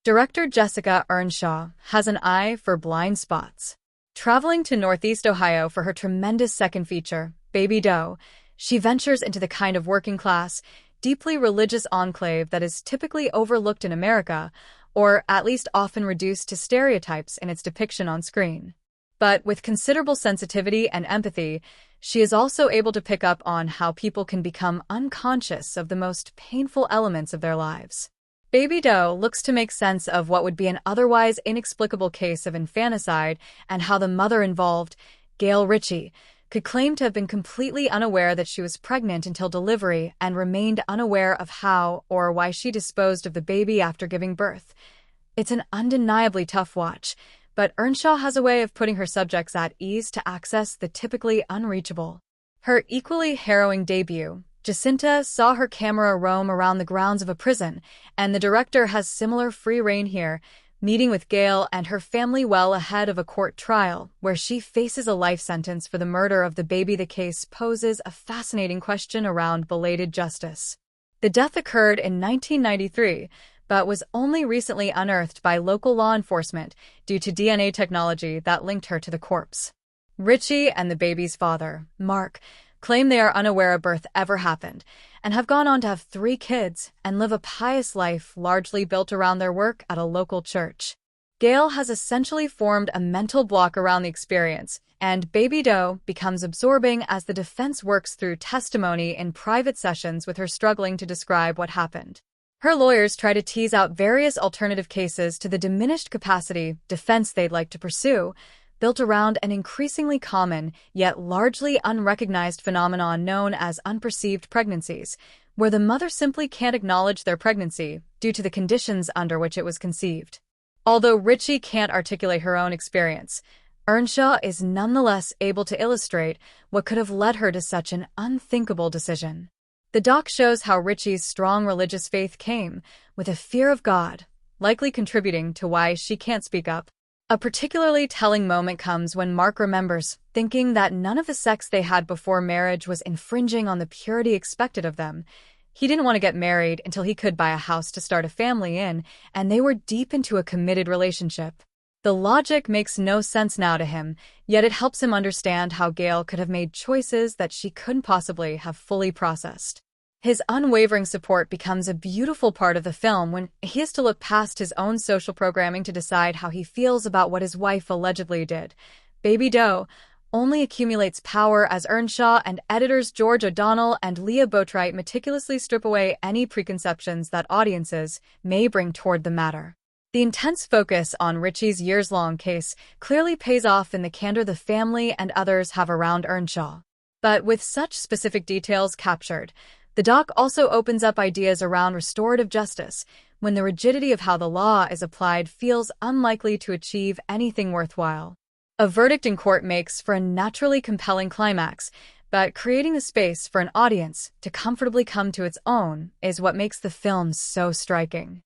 Director Jessica Earnshaw has an eye for blind spots. Traveling to Northeast Ohio for her tremendous second feature, Baby Doe, she ventures into the kind of working-class, deeply religious enclave that is typically overlooked in America, or at least often reduced to stereotypes in its depiction on screen. But with considerable sensitivity and empathy, she is also able to pick up on how people can become unconscious of the most painful elements of their lives. Baby Doe looks to make sense of what would be an otherwise inexplicable case of infanticide and how the mother involved, Gail Ritchie, could claim to have been completely unaware that she was pregnant until delivery and remained unaware of how or why she disposed of the baby after giving birth. It's an undeniably tough watch, but Earnshaw has a way of putting her subjects at ease to access the typically unreachable. Her equally harrowing debut, Jacinta, saw her camera roam around the grounds of a prison, and the director has similar free rein here, meeting with Gail and her family well ahead of a court trial, where she faces a life sentence for the murder of the baby. The case poses a fascinating question around belated justice. The death occurred in 1993, but was only recently unearthed by local law enforcement due to DNA technology that linked her to the corpse. Ritchie and the baby's father, Mark, claim they are unaware a birth ever happened, and have gone on to have 3 kids and live a pious life largely built around their work at a local church. Gail has essentially formed a mental block around the experience, and Baby Doe becomes absorbing as the defense works through testimony in private sessions with her struggling to describe what happened. Her lawyers try to tease out various alternative cases to the diminished capacity defense they'd like to pursue, built around an increasingly common, yet largely unrecognized phenomenon known as unperceived pregnancies, where the mother simply can't acknowledge their pregnancy due to the conditions under which it was conceived. Although Ritchie can't articulate her own experience, Earnshaw is nonetheless able to illustrate what could have led her to such an unthinkable decision. The doc shows how Ritchie's strong religious faith came with a fear of God, likely contributing to why she can't speak up. A particularly telling moment comes when Mark remembers thinking that none of the sex they had before marriage was infringing on the purity expected of them. He didn't want to get married until he could buy a house to start a family in, and they were deep into a committed relationship. The logic makes no sense now to him, yet it helps him understand how Gail could have made choices that she couldn't possibly have fully processed. His unwavering support becomes a beautiful part of the film when he has to look past his own social programming to decide how he feels about what his wife allegedly did. Baby Doe only accumulates power as Earnshaw and editors George O'Donnell and Leah Boatwright meticulously strip away any preconceptions that audiences may bring toward the matter. The intense focus on Ritchie's years-long case clearly pays off in the candor the family and others have around Earnshaw. But with such specific details captured, the doc also opens up ideas around restorative justice, when the rigidity of how the law is applied feels unlikely to achieve anything worthwhile. A verdict in court makes for a naturally compelling climax, but creating the space for an audience to comfortably come to its own is what makes the film so striking.